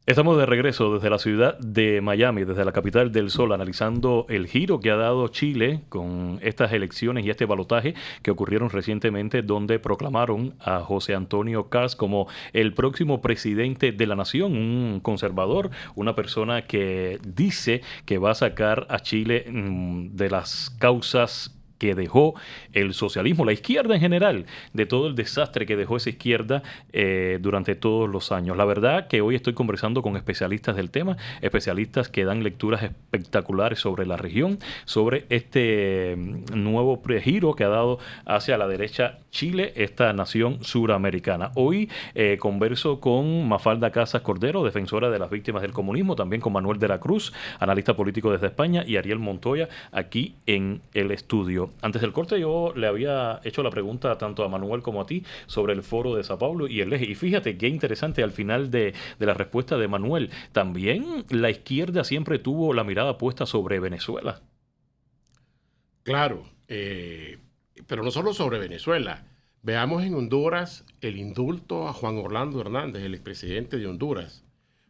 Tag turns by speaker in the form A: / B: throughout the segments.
A: Estamos de regreso desde la ciudad de Miami, desde la capital del sol, analizando el giro que ha dado Chile con estas elecciones y este balotaje que ocurrieron recientemente, donde proclamaron a José Antonio Cast como el próximo presidente de la nación, un conservador, una persona que dice que va a sacar a Chile de las causas que dejó el socialismo, la izquierda en general, de todo el desastre que dejó esa izquierda durante todos los años. La verdad que hoy estoy conversando con especialistas del tema, especialistas que dan lecturas espectaculares sobre la región, sobre este nuevo giro que ha dado hacia la derecha Chile, esta nación suramericana. Hoy converso con Mafalda Casas Cordero, defensora de las víctimas del comunismo, también con Manuel de la Cruz, analista político desde España, y Ariel Montoya aquí en el estudio. Antes del corte yo le había hecho la pregunta tanto a Manuel como a ti sobre el foro de Sao Paulo y el eje. Y fíjate qué interesante al final de la respuesta de Manuel. También la izquierda siempre tuvo la mirada puesta sobre Venezuela.
B: Claro, pero no solo sobre Venezuela. Veamos en Honduras el indulto a Juan Orlando Hernández, el expresidente de Honduras.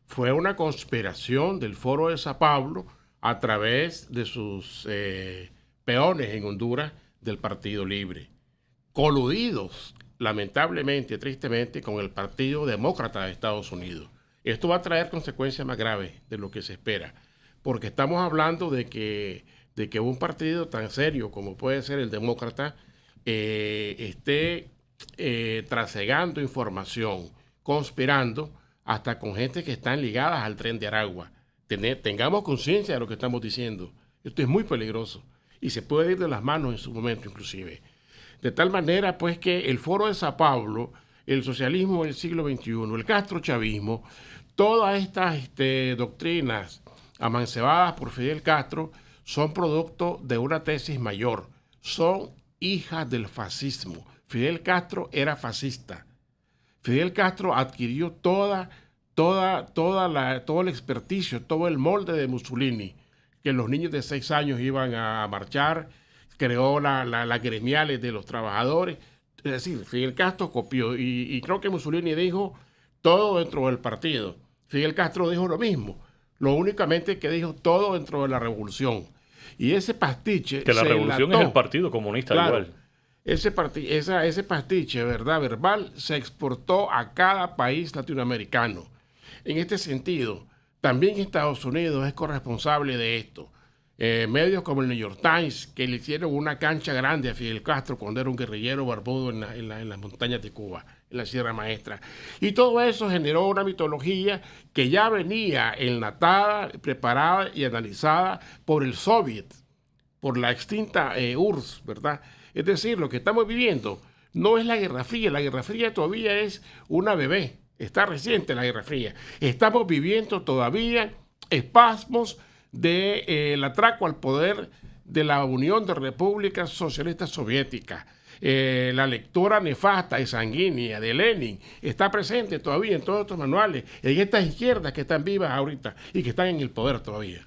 B: Fue una conspiración del foro de Sao Paulo a través de sus peones en Honduras del Partido Libre, coludidos, lamentablemente, tristemente, con el Partido Demócrata de Estados Unidos. Esto va a traer consecuencias más graves de lo que se espera, porque estamos hablando de que un partido tan serio como puede ser el Demócrata esté trasegando información, conspirando, hasta con gente que están ligadas al Tren de Aragua. Tengamos conciencia de lo que estamos diciendo. Esto es muy peligroso y se puede ir de las manos en su momento inclusive. De tal manera pues que el foro de Sao Paulo, el socialismo del siglo XXI, el castrochavismo, todas estas doctrinas amancebadas por Fidel Castro son producto de una tesis mayor, son hijas del fascismo. Fidel Castro era fascista. Fidel Castro adquirió todo el experticio, todo el molde de Mussolini, que los niños de 6 años iban a marchar, creó las gremiales de los trabajadores. Es decir, Fidel Castro copió y creo que Mussolini dijo todo dentro del partido. Fidel Castro dijo lo mismo, lo únicamente que dijo todo dentro de la revolución. Y ese pastiche
A: que la revolución es el Partido Comunista, claro, igual.
B: Ese pastiche, ¿verdad?, verbal, se exportó a cada país latinoamericano. En este sentido, también Estados Unidos es corresponsable de esto. Medios como el New York Times, que le hicieron una cancha grande a Fidel Castro cuando era un guerrillero barbudo en las montañas de Cuba, en la Sierra Maestra. Y todo eso generó una mitología que ya venía enlatada, preparada y analizada por el Soviet, por la extinta URSS, ¿verdad? Es decir, lo que estamos viviendo no es la Guerra Fría. La Guerra Fría todavía es una bebé. Está reciente la Guerra Fría. Estamos viviendo todavía espasmos del atraco al poder de la Unión de Repúblicas Socialistas Soviéticas. La lectura nefasta y sanguínea de Lenin está presente todavía en todos estos manuales, en estas izquierdas que están vivas ahorita y que están en el poder todavía.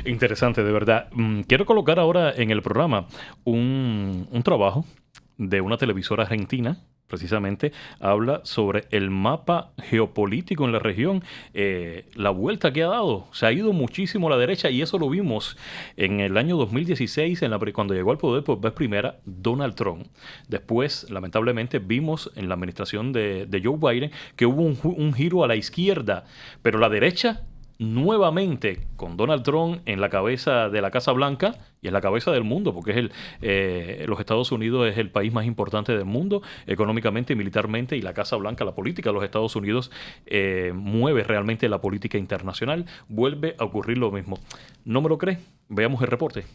A: Interesante, de verdad. Quiero colocar ahora en el programa un trabajo de una televisora argentina. Precisamente habla sobre el mapa geopolítico en la región, la vuelta que ha dado. Se ha ido muchísimo a la derecha y eso lo vimos en el año 2016, cuando llegó al poder por vez primera Donald Trump. Después, lamentablemente, vimos en la administración de Joe Biden que hubo un giro a la izquierda, pero la derecha nuevamente con Donald Trump en la cabeza de la Casa Blanca y en la cabeza del mundo, porque los Estados Unidos es el país más importante del mundo económicamente y militarmente, y la Casa Blanca, la política de los Estados Unidos mueve realmente la política internacional. Vuelve a ocurrir lo mismo. ¿No me lo cree? Veamos el reporte.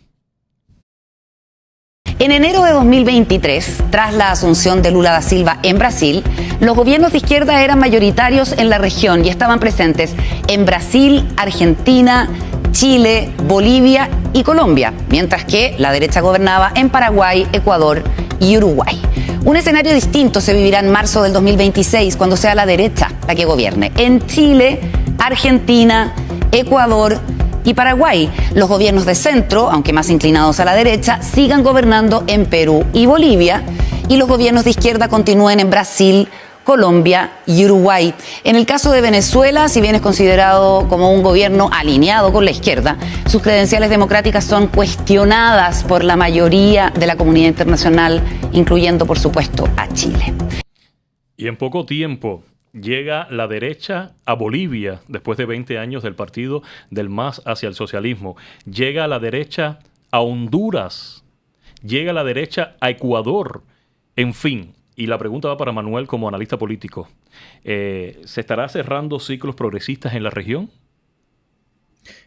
C: En enero de 2023, tras la asunción de Lula da Silva en Brasil, los gobiernos de izquierda eran mayoritarios en la región y estaban presentes en Brasil, Argentina, Chile, Bolivia y Colombia, mientras que la derecha gobernaba en Paraguay, Ecuador y Uruguay. Un escenario distinto se vivirá en marzo del 2026, cuando sea la derecha la que gobierne. En Chile, Argentina, Ecuador y Paraguay, los gobiernos de centro, aunque más inclinados a la derecha, sigan gobernando en Perú y Bolivia, y los gobiernos de izquierda continúen en Brasil, Colombia y Uruguay. En el caso de Venezuela, si bien es considerado como un gobierno alineado con la izquierda, sus credenciales democráticas son cuestionadas por la mayoría de la comunidad internacional, incluyendo, por supuesto, a Chile.
A: Y en poco tiempo llega la derecha a Bolivia, después de 20 años del partido del MAS hacia el socialismo. Llega la derecha a Honduras. Llega la derecha a Ecuador. En fin, y la pregunta va para Manuel como analista político. ¿Se estará cerrando ciclos progresistas en la región?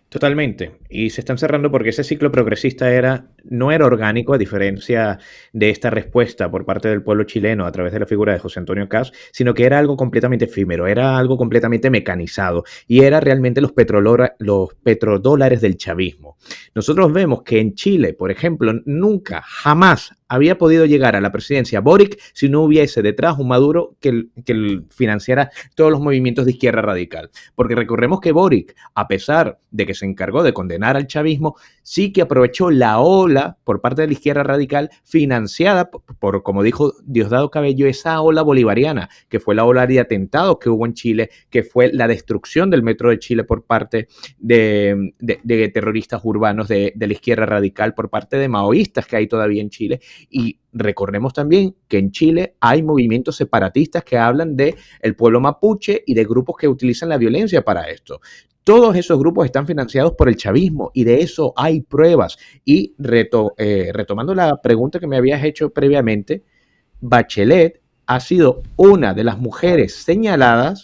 D: Totalmente. Y se están cerrando porque ese ciclo progresista no era orgánico, a diferencia de esta respuesta por parte del pueblo chileno a través de la figura de José Antonio Caz, sino que era algo completamente efímero, era algo completamente mecanizado y era realmente los petrodólares del chavismo. Nosotros vemos que en Chile, por ejemplo, nunca, jamás había podido llegar a la presidencia Boric si no hubiese detrás un Maduro que financiara todos los movimientos de izquierda radical. Porque recordemos que Boric, a pesar de que se encargó de condenar al chavismo, sí que aprovechó la ola por parte de la izquierda radical financiada por, como dijo Diosdado Cabello, esa ola bolivariana, que fue la ola de atentados que hubo en Chile, que fue la destrucción del metro de Chile por parte de terroristas urbanos de la izquierda radical, por parte de maoístas que hay todavía en Chile. Y recordemos también que en Chile hay movimientos separatistas que hablan del pueblo mapuche y de grupos que utilizan la violencia para esto. Todos esos grupos están financiados por el chavismo y de eso hay pruebas. Y retomando la pregunta que me habías hecho previamente, Bachelet ha sido una de las mujeres señaladas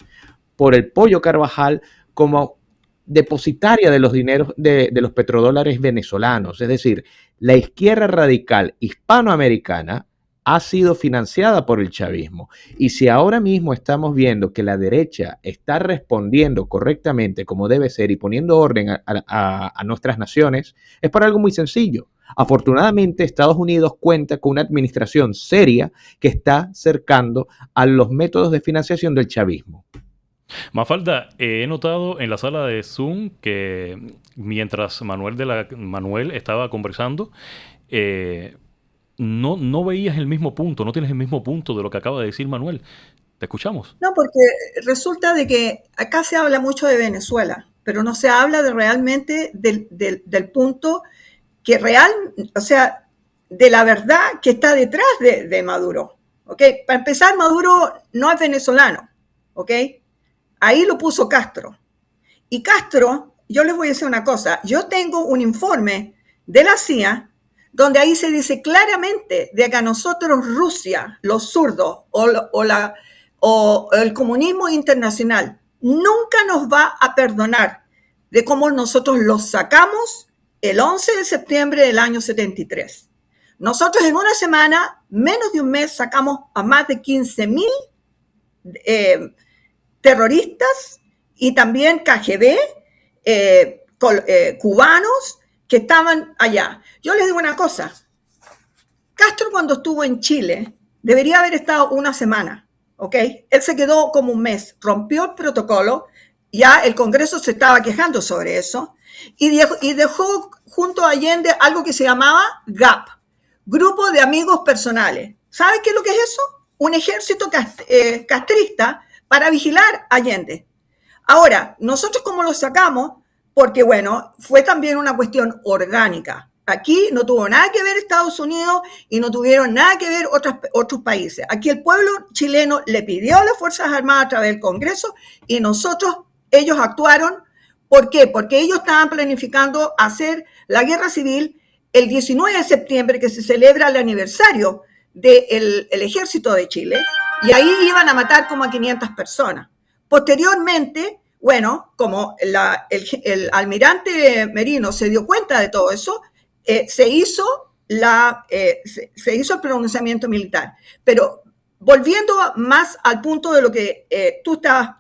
D: por el Pollo Carvajal como depositaria de los dineros de los petrodólares venezolanos. Es decir, la izquierda radical hispanoamericana ha sido financiada por el chavismo. Y si ahora mismo estamos viendo que la derecha está respondiendo correctamente como debe ser y poniendo orden a nuestras naciones, es por algo muy sencillo. Afortunadamente, Estados Unidos cuenta con una administración seria que está cercando a los métodos de financiación del chavismo.
A: Mafalda, he notado en la sala de Zoom que mientras Manuel estaba conversando, no veías el mismo punto, no tienes el mismo punto de lo que acaba de decir Manuel. ¿Te escuchamos?
E: No, porque resulta de que acá se habla mucho de Venezuela, pero no se habla realmente del punto que o sea, de la verdad que está detrás de Maduro. ¿Okay? Para empezar, Maduro no es venezolano, ¿ok? Ahí lo puso Castro. Y Castro, yo les voy a decir una cosa, yo tengo un informe de la CIA donde ahí se dice claramente de que a nosotros Rusia, los zurdos o el comunismo internacional nunca nos va a perdonar de cómo nosotros los sacamos el 11 de septiembre del año 73. Nosotros en una semana, menos de un mes, sacamos a más de 15,000 terroristas y también KGB, cubanos que estaban allá. Yo les digo una cosa, Castro cuando estuvo en Chile debería haber estado una semana, ¿ok? Él se quedó como un mes, rompió el protocolo, ya el Congreso se estaba quejando sobre eso y dejó junto a Allende algo que se llamaba GAP, Grupo de Amigos Personales. ¿Sabe qué es lo que es eso? Un ejército castrista para vigilar a Allende. Ahora, nosotros cómo lo sacamos, porque bueno, fue también una cuestión orgánica. Aquí no tuvo nada que ver Estados Unidos y no tuvieron nada que ver otros países. Aquí el pueblo chileno le pidió a las Fuerzas Armadas a través del Congreso y ellos actuaron. ¿Por qué? Porque ellos estaban planificando hacer la guerra civil el 19 de septiembre, que se celebra el aniversario del ejército de Chile, y ahí iban a matar como a 500 personas. Posteriormente, bueno, como el almirante Merino se dio cuenta de todo eso, se hizo el pronunciamiento militar. Pero volviendo más al punto de lo que tú estabas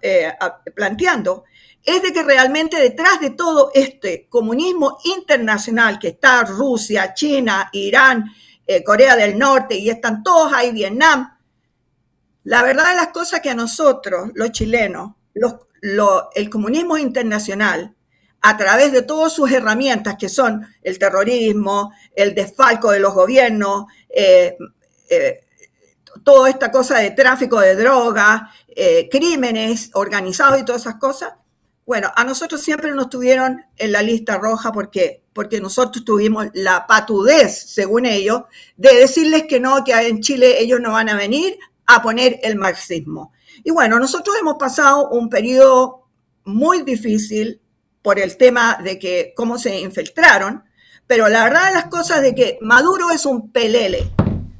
E: planteando, es de que realmente detrás de todo este comunismo internacional que está Rusia, China, Irán, Corea del Norte y están todos ahí, Vietnam, la verdad de las cosas que a nosotros, los chilenos, el comunismo internacional, a través de todas sus herramientas que son el terrorismo, el desfalco de los gobiernos, toda esta cosa de tráfico de drogas, crímenes organizados y todas esas cosas. Bueno, a nosotros siempre nos tuvieron en la lista roja porque nosotros tuvimos la patudez, según ellos, de decirles que no, que en Chile ellos no van a venir a poner el marxismo. Y bueno, nosotros hemos pasado un periodo muy difícil por el tema de que cómo se infiltraron, pero la verdad de las cosas es que Maduro es un pelele.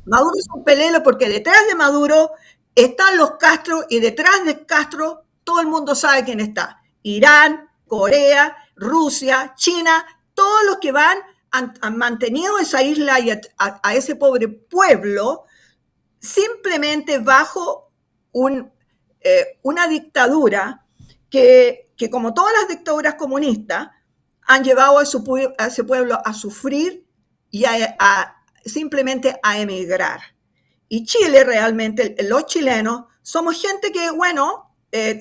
E: Maduro es un pelele porque detrás de Maduro están los Castro y detrás de Castro todo el mundo sabe quién está. Irán, Corea, Rusia, China, todos los que han mantenido esa isla y a ese pobre pueblo simplemente bajo una dictadura que como todas las dictaduras comunistas han llevado a ese pueblo a sufrir y simplemente a emigrar. Y Chile realmente, los chilenos, somos gente que, bueno,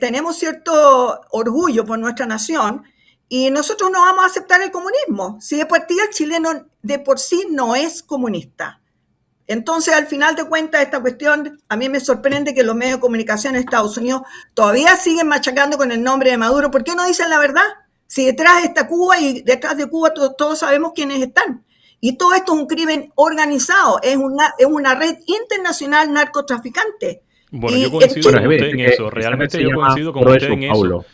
E: tenemos cierto orgullo por nuestra nación y nosotros no vamos a aceptar el comunismo. Si de partida el chileno de por sí no es comunista. Entonces, al final de cuentas, esta cuestión, a mí me sorprende que los medios de comunicación en Estados Unidos todavía siguen machacando con el nombre de Maduro. ¿Por qué no dicen la verdad? Si detrás está Cuba y detrás de Cuba todos sabemos quiénes están. Y todo esto es un crimen organizado, es una red internacional narcotraficante.
A: Bueno, yo coincido con usted en eso. Realmente yo coincido con usted en eso.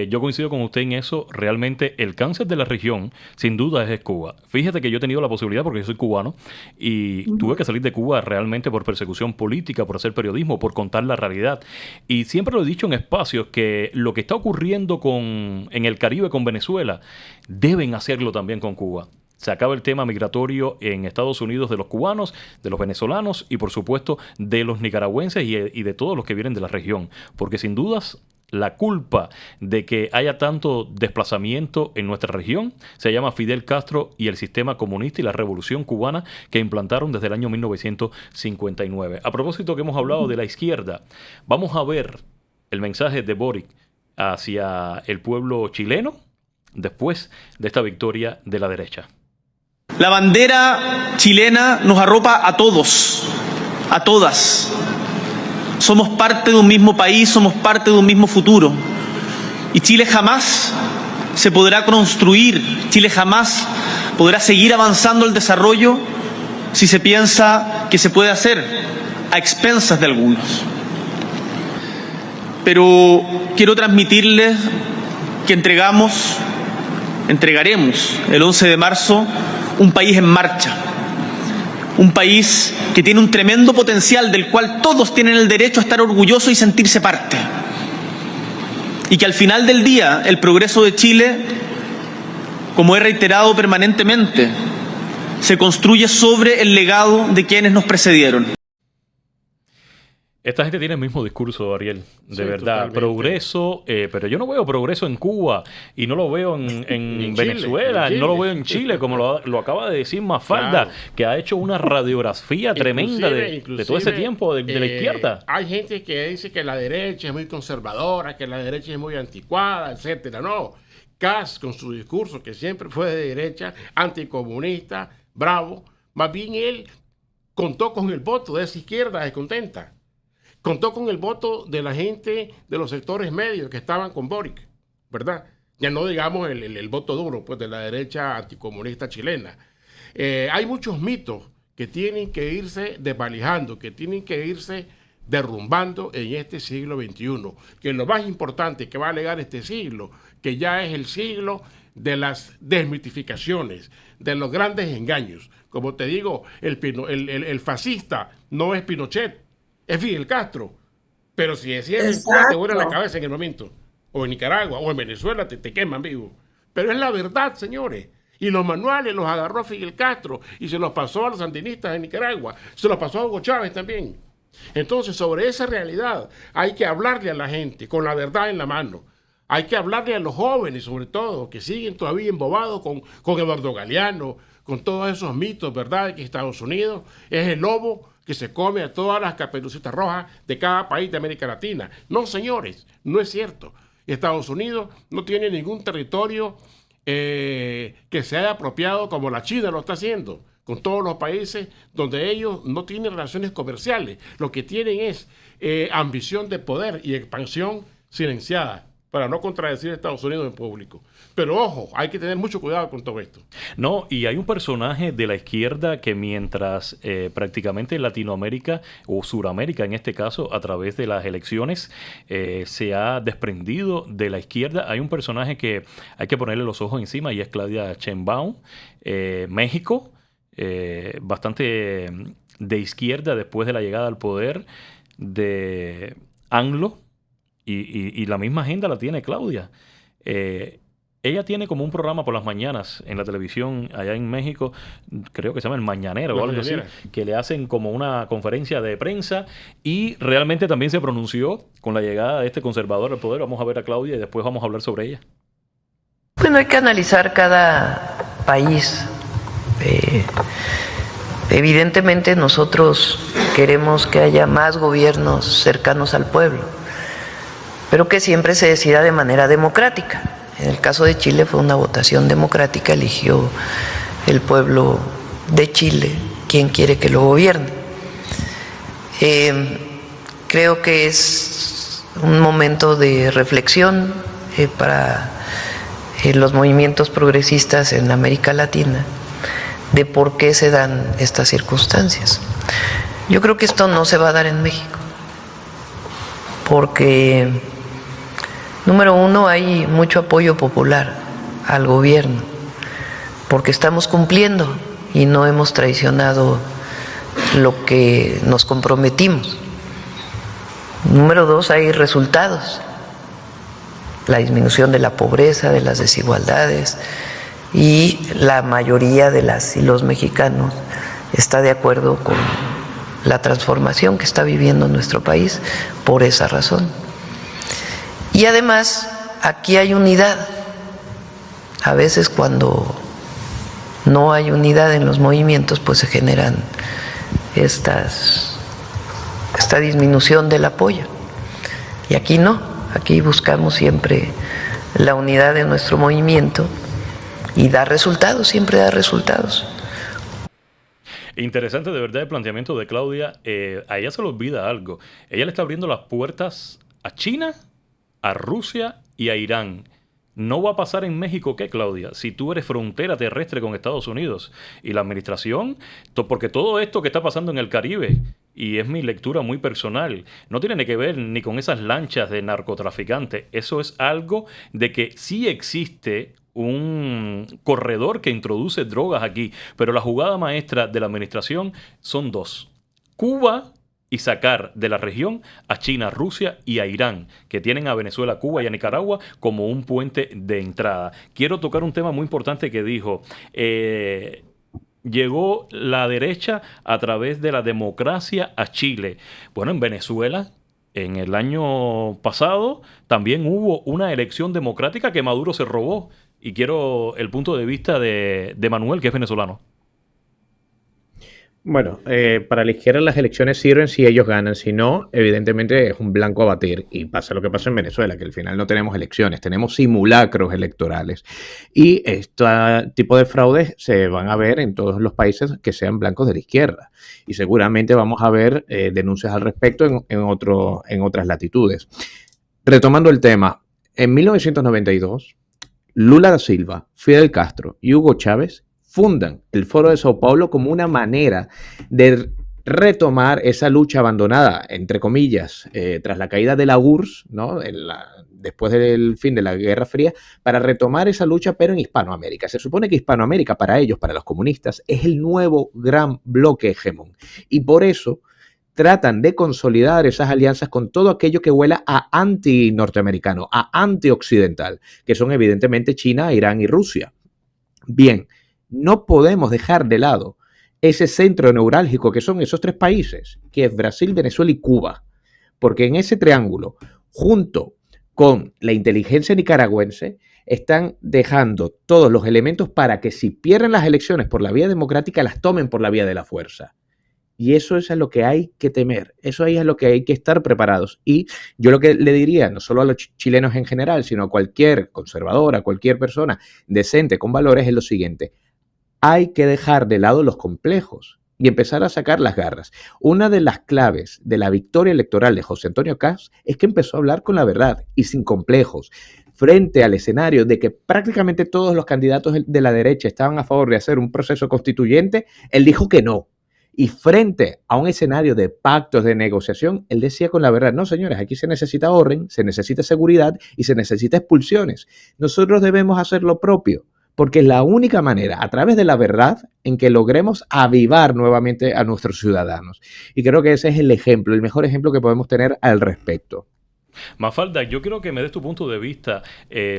A: Yo coincido con usted en eso. Realmente el cáncer de la región, sin duda, es Cuba. Fíjate que yo he tenido la posibilidad, porque yo soy cubano, y tuve que salir de Cuba realmente por persecución política, por hacer periodismo, por contar la realidad. Y siempre lo he dicho en espacios que lo que está ocurriendo en el Caribe con Venezuela, deben hacerlo también con Cuba. Se acaba el tema migratorio en Estados Unidos de los cubanos, de los venezolanos y, por supuesto, de los nicaragüenses y de todos los que vienen de la región. Porque, sin dudas, la culpa de que haya tanto desplazamiento en nuestra región se llama Fidel Castro y el sistema comunista y la revolución cubana que implantaron desde el año 1959. A propósito que hemos hablado de la izquierda, vamos a ver el mensaje de Boric hacia el pueblo chileno después de esta victoria de la derecha.
F: La bandera chilena nos arropa a todos, a todas. Somos parte de un mismo país, somos parte de un mismo futuro. Y Chile jamás se podrá construir, Chile jamás podrá seguir avanzando el desarrollo si se piensa que se puede hacer a expensas de algunos. Pero quiero transmitirles que entregaremos el 11 de marzo un país en marcha, un país que tiene un tremendo potencial del cual todos tienen el derecho a estar orgullosos y sentirse parte. Y que al final del día el progreso de Chile, como he reiterado permanentemente, se construye sobre el legado de quienes nos precedieron.
A: Esta gente tiene el mismo discurso, Ariel, de
B: Sí,
A: verdad.
B: totalmente.
A: Progreso, pero yo no veo progreso en Cuba y no lo veo en
B: En
A: Venezuela,
B: Chile,
A: no lo veo en Chile, como lo acaba de decir Mafalda,
B: Claro.
A: que ha hecho una radiografía tremenda de todo ese tiempo de la izquierda.
B: Hay gente que dice que la derecha es muy conservadora, que la derecha es muy anticuada, etcétera. No, Kass, con su discurso, que siempre fue de derecha, anticomunista, bravo, más bien él contó con el voto de esa izquierda descontenta. Contó con el voto de la gente de los sectores medios que estaban con Boric, ¿verdad? Ya no digamos el voto duro, pues, de la derecha anticomunista chilena. Hay muchos mitos que tienen que irse desvalijando, que tienen que irse derrumbando en este siglo XXI. Que lo más importante que va a llegar este siglo, que ya es el siglo de las desmitificaciones, de los grandes engaños. Como te digo, el fascista no es Pinochet, es Fidel Castro. Pero si decías en Cuba te vuelan la cabeza en el momento. O en Nicaragua, o en Venezuela te queman vivo. Pero es la verdad, señores. Y los manuales los agarró Fidel Castro y se los pasó a los sandinistas en Nicaragua. Se los pasó a Hugo Chávez también. Entonces, sobre esa realidad hay que hablarle a la gente con la verdad en la mano. Hay que hablarle a los jóvenes, sobre todo, que siguen todavía embobados con Eduardo Galeano, con todos esos mitos, ¿verdad?, de que Estados Unidos es el lobo que se come a todas las caperucitas rojas de cada país de América Latina. No, señores, no es cierto. Estados Unidos no tiene ningún territorio que se haya apropiado como la China lo está haciendo. con todos los países donde ellos no tienen relaciones comerciales. Lo que tienen es ambición de poder y expansión silenciada, para no contradecir a Estados Unidos en público. Pero ojo, hay que tener mucho cuidado con todo esto.
A: No, y hay un personaje de la izquierda que mientras prácticamente Latinoamérica o Suramérica en este caso, a través de las elecciones, se ha desprendido de la izquierda, hay un personaje que hay que ponerle los ojos encima y es Claudia Sheinbaum, México, bastante de izquierda después de la llegada al poder de AMLO. Y la misma agenda la tiene Claudia. Ella tiene como un programa por las mañanas en la televisión allá en México, creo que se llama El Mañanero o algo así, que le hacen como una conferencia de prensa y realmente también se pronunció con la llegada de este conservador al poder. Vamos a ver a Claudia y después vamos a hablar sobre ella.
G: Bueno, hay que analizar cada país. Evidentemente nosotros queremos que haya más gobiernos cercanos al pueblo, pero que siempre se decida de manera democrática. En el caso de Chile fue una votación democrática, eligió el pueblo de Chile quien quiere que lo gobierne. Creo que es un momento de reflexión para los movimientos progresistas en América Latina de por qué se dan estas circunstancias. Yo creo que esto no se va a dar en México, porque número uno, hay mucho apoyo popular al gobierno, porque estamos cumpliendo y no hemos traicionado lo que nos comprometimos. Número dos, hay resultados, la disminución de la pobreza, de las desigualdades, y la mayoría de las y los mexicanos está de acuerdo con la transformación que está viviendo nuestro país por esa razón. Y además, aquí hay unidad. A veces cuando no hay unidad en los movimientos, pues se generan esta disminución del apoyo. Y aquí no, aquí buscamos siempre la unidad de nuestro movimiento y da resultados, siempre da resultados.
A: Interesante de verdad el planteamiento de Claudia. A ella se le olvida algo. Ella le está abriendo las puertas a China, a Rusia y a Irán. No va a pasar en México, ¿qué, Claudia? Si tú eres frontera terrestre con Estados Unidos y la administración, porque todo esto que está pasando en el Caribe, y es mi lectura muy personal, no tiene que ver ni con esas lanchas de narcotraficantes. Eso es algo de que sí existe un corredor que introduce drogas aquí, pero la jugada maestra de la administración son dos: Cuba y sacar de la región a China, Rusia y a Irán, que tienen a Venezuela, Cuba y a Nicaragua como un puente de entrada. Quiero tocar un tema muy importante que dijo. Llegó la derecha a través de la democracia a Chile. Bueno, en Venezuela, en el año pasado, también hubo una elección democrática que Maduro se robó. Y quiero el punto de vista de Manuel, que es venezolano.
D: Bueno, para la izquierda las elecciones sirven si ellos ganan, si no, evidentemente es un blanco a batir y pasa lo que pasa en Venezuela, que al final no tenemos elecciones, tenemos simulacros electorales y este tipo de fraudes se van a ver en todos los países que sean blancos de la izquierda y seguramente vamos a ver denuncias al respecto en otras latitudes. Retomando el tema, en 1992, Lula da Silva, Fidel Castro y Hugo Chávez fundan el Foro de Sao Paulo como una manera de retomar esa lucha abandonada, entre comillas, tras la caída de la URSS, ¿no? Después del fin de la Guerra Fría, para retomar esa lucha, pero en Hispanoamérica. Se supone que Hispanoamérica para ellos, para los comunistas, es el nuevo gran bloque hegemón. Y por eso tratan de consolidar esas alianzas con todo aquello que huela a anti-norteamericano, a anti-occidental, que son evidentemente China, Irán y Rusia. Bien, no podemos dejar de lado ese centro neurálgico que son esos tres países, que es Brasil, Venezuela y Cuba, porque en ese triángulo, junto con la inteligencia nicaragüense, están dejando todos los elementos para que si pierden las elecciones por la vía democrática, las tomen por la vía de la fuerza. Y eso es a lo que hay que temer, eso ahí es a lo que hay que estar preparados. Y yo lo que le diría, no solo a los chilenos en general, sino a cualquier conservador, a cualquier persona decente con valores, es lo siguiente: hay que dejar de lado los complejos y empezar a sacar las garras. Una de las claves de la victoria electoral de José Antonio Caz es que empezó a hablar con la verdad y sin complejos. Frente al escenario de que prácticamente todos los candidatos de la derecha estaban a favor de hacer un proceso constituyente, él dijo que no. Y frente a un escenario de pactos, de negociación, él decía con la verdad, no señores, aquí se necesita orden, se necesita seguridad y se necesita expulsiones. Nosotros debemos hacer lo propio, porque es la única manera, a través de la verdad, en que logremos avivar nuevamente a nuestros ciudadanos. Y creo que ese es el ejemplo, el mejor ejemplo que podemos tener al respecto.
A: Mafalda, yo quiero que me des tu punto de vista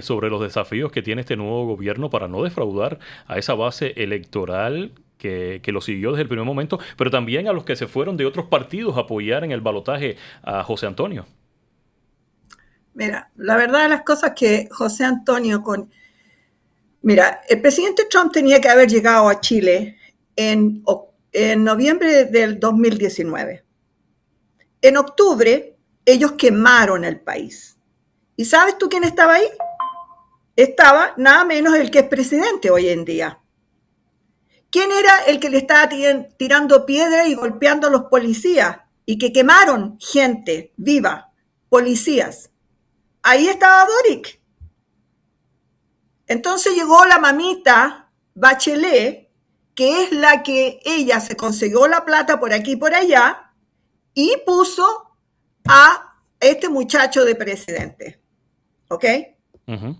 A: sobre los desafíos que tiene este nuevo gobierno para no defraudar a esa base electoral que lo siguió desde el primer momento, pero también a los que se fueron de otros partidos a apoyar en el balotaje a José Antonio.
E: Mira, la verdad de las cosas que José Antonio Mira, el presidente Trump tenía que haber llegado a Chile en noviembre del 2019. En octubre, ellos quemaron el país. ¿Y sabes tú quién estaba ahí? Estaba nada menos el que es presidente hoy en día. ¿Quién era el que le estaba tirando piedra y golpeando a los policías y que quemaron gente viva, policías? Ahí estaba Boric. Entonces llegó la mamita Bachelet, que es la que ella se consiguió la plata por aquí y por allá y puso a este muchacho de presidente. ¿Ok?
A: Uh-huh.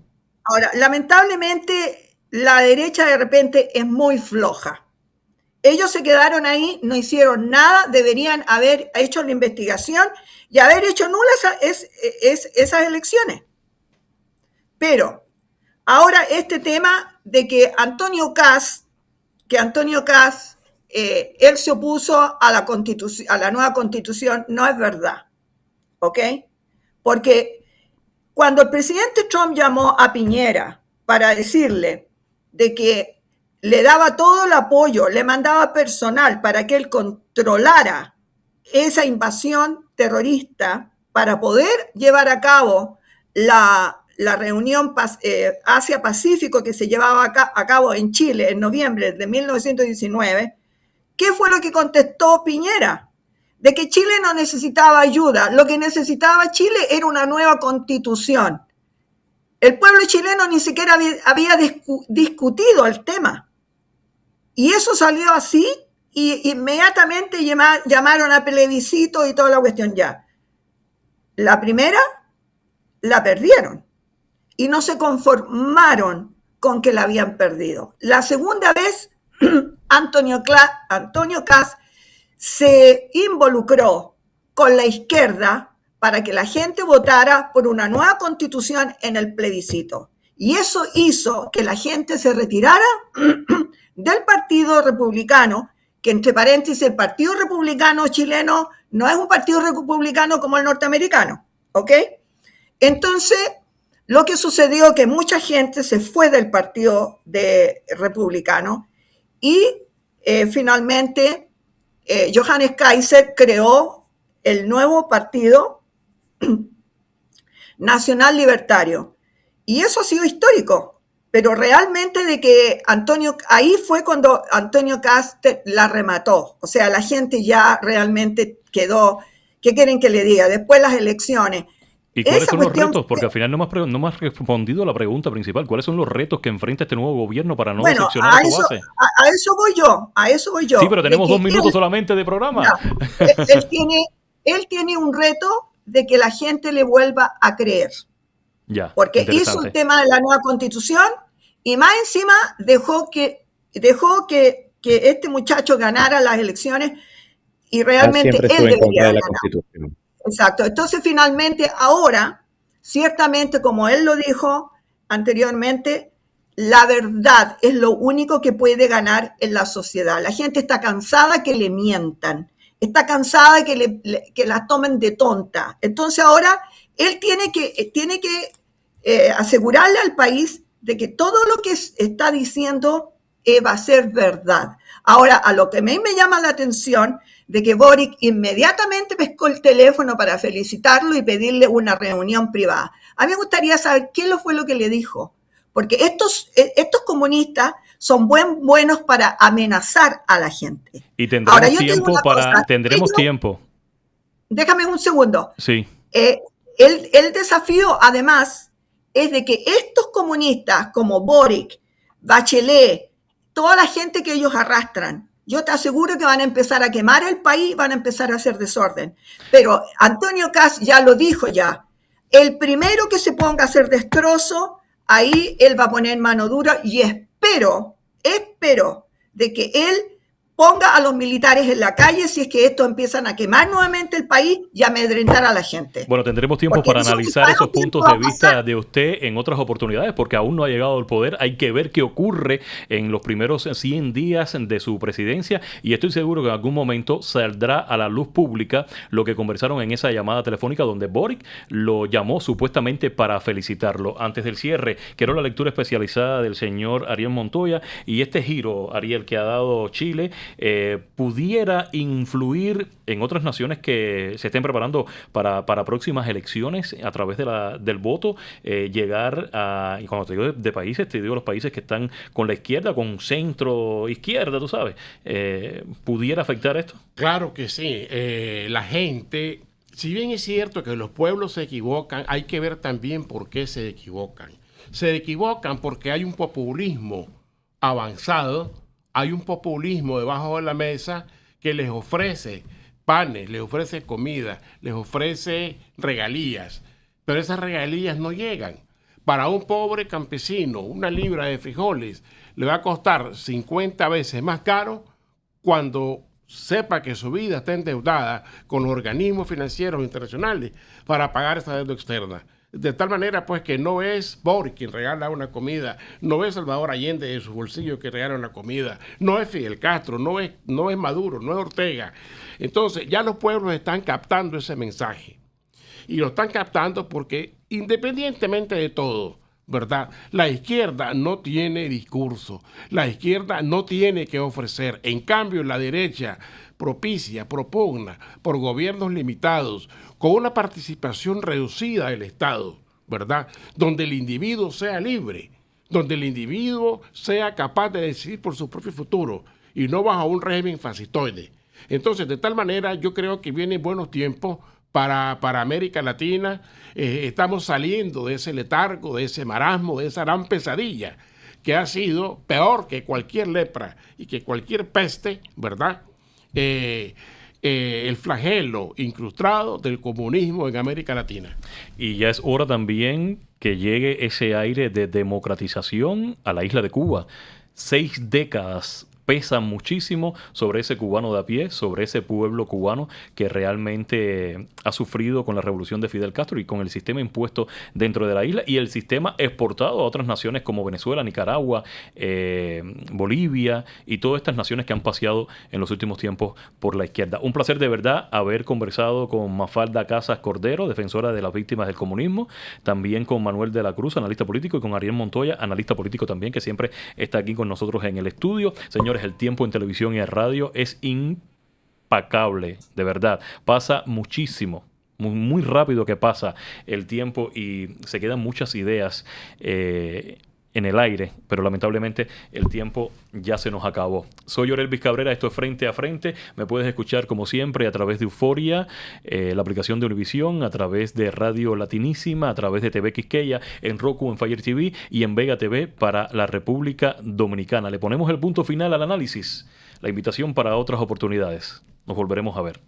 E: Ahora, lamentablemente, la derecha de repente es muy floja. Ellos se quedaron ahí, no hicieron nada, deberían haber hecho la investigación y haber hecho nulas esas elecciones. Pero ahora este tema de que Antonio Caz, él se opuso a la nueva constitución, no es verdad. ¿Ok? Porque cuando el presidente Trump llamó a Piñera para decirle de que le daba todo el apoyo, le mandaba personal para que él controlara esa invasión terrorista para poder llevar a cabo la reunión Asia-Pacífico que se llevaba a cabo en Chile en noviembre de 1919, ¿qué fue lo que contestó Piñera? De que Chile no necesitaba ayuda, lo que necesitaba Chile era una nueva constitución. El pueblo chileno ni siquiera había discutido el tema. Y eso salió así y inmediatamente llamaron a plebiscito y toda la cuestión ya. La primera la perdieron y no se conformaron con que la habían perdido. La segunda vez, Antonio Caz se involucró con la izquierda para que la gente votara por una nueva constitución en el plebiscito. Y eso hizo que la gente se retirara del Partido Republicano, que entre paréntesis, el Partido Republicano chileno no es un partido republicano como el norteamericano, ¿ok? Entonces, lo que sucedió es que mucha gente se fue del Partido Republicano y finalmente Johannes Kaiser creó el nuevo Partido Nacional Libertario. Y eso ha sido histórico, pero realmente de que ahí fue cuando Antonio Caz la remató. O sea, la gente ya realmente quedó, ¿qué quieren que le diga? Después las elecciones.
A: ¿Y cuáles son los retos? Porque al final no me has respondido a la pregunta principal. ¿Cuáles son los retos que enfrenta este nuevo gobierno para no decepcionar a su base?
E: A eso voy yo.
A: Sí, pero tenemos 2 minutos solamente de programa.
E: No, él tiene un reto de que la gente le vuelva a creer.
A: Ya,
E: porque hizo el tema de la nueva constitución y más encima dejó que este muchacho ganara las elecciones y realmente él debería ganar. Exacto. Entonces, finalmente, ahora, ciertamente, como él lo dijo anteriormente, la verdad es lo único que puede ganar en la sociedad. La gente está cansada que le mientan, está cansada que la tomen de tonta. Entonces, ahora él tiene que asegurarle al país de que todo lo que está diciendo va a ser verdad. Ahora, a lo que a mí me llama la atención de que Boric inmediatamente pescó el teléfono para felicitarlo y pedirle una reunión privada. A mí me gustaría saber qué fue lo que le dijo, porque estos comunistas son buenos para amenazar a la gente.
A: Y tendremos tiempo
E: tendremos
A: tiempo.
E: Déjame un segundo.
A: Sí.
E: El desafío, además, es de que estos comunistas como Boric, Bachelet, toda la gente que ellos arrastran, yo te aseguro que van a empezar a quemar el país, van a empezar a hacer desorden. Pero Antonio Kast ya lo dijo ya. El primero que se ponga a hacer destrozo, ahí él va a poner mano dura y espero de que él ponga a los militares en la calle si es que estos empiezan a quemar nuevamente el país y a amedrentar a la gente.
A: Bueno, tendremos tiempo para analizar esos puntos de vista de usted en otras oportunidades, porque aún no ha llegado al poder. Hay que ver qué ocurre en los primeros 100 días de su presidencia, y estoy seguro que en algún momento saldrá a la luz pública lo que conversaron en esa llamada telefónica donde Boric lo llamó supuestamente para felicitarlo. Antes del cierre, quiero la lectura especializada del señor Ariel Montoya y este giro, Ariel, que ha dado Chile, pudiera influir en otras naciones que se estén preparando para próximas elecciones a través del voto, llegar a, y cuando te digo de países, te digo los países que están con la izquierda, con centro izquierda, tú sabes, ¿pudiera afectar esto?
B: Claro que sí. La gente, si bien es cierto que los pueblos se equivocan, hay que ver también por qué se equivocan. Se equivocan porque hay un populismo avanzado, hay un populismo debajo de la mesa que les ofrece panes, les ofrece comida, les ofrece regalías, pero esas regalías no llegan. Para un pobre campesino, una libra de frijoles le va a costar 50 veces más caro cuando sepa que su vida está endeudada con los organismos financieros internacionales para pagar esa deuda externa. De tal manera, pues, que no es Boric quien regala una comida, no es Salvador Allende de su bolsillo que regala una comida, no es Fidel Castro, no es Maduro, no es Ortega. Entonces, ya los pueblos están captando ese mensaje. Y lo están captando porque, independientemente de todo, ¿verdad?, la izquierda no tiene discurso, la izquierda no tiene que ofrecer. En cambio, la derecha propugna por gobiernos limitados, con una participación reducida del Estado, ¿verdad?, donde el individuo sea libre, donde el individuo sea capaz de decidir por su propio futuro y no bajo un régimen fascistoide. Entonces, de tal manera, yo creo que vienen buenos tiempos para América Latina. Estamos saliendo de ese letargo, de ese marasmo, de esa gran pesadilla que ha sido peor que cualquier lepra y que cualquier peste, ¿verdad?, el flagelo incrustado del comunismo en América Latina.
A: Y ya es hora también que llegue ese aire de democratización a la isla de Cuba. 6 décadas pesan muchísimo sobre ese cubano de a pie, sobre ese pueblo cubano que realmente ha sufrido con la revolución de Fidel Castro y con el sistema impuesto dentro de la isla y el sistema exportado a otras naciones como Venezuela, Nicaragua, Bolivia y todas estas naciones que han paseado en los últimos tiempos por la izquierda. Un placer de verdad haber conversado con Mafalda Casas Cordero, defensora de las víctimas del comunismo, también con Manuel de la Cruz, analista político, y con Ariel Montoya, analista político también, que siempre está aquí con nosotros en el estudio. Señores, el tiempo en televisión y en radio es impecable, de verdad. Pasa muchísimo, muy rápido que pasa el tiempo y se quedan muchas ideas en el aire, pero lamentablemente el tiempo ya se nos acabó. Soy Orelvis Cabrera, esto es Frente a Frente. Me puedes escuchar como siempre a través de Euforia, la aplicación de Univisión, a través de Radio Latinísima, a través de TV Quisqueya, en Roku, en Fire TV y en Vega TV para la República Dominicana. Le ponemos el punto final al análisis, la invitación para otras oportunidades. Nos volveremos a ver.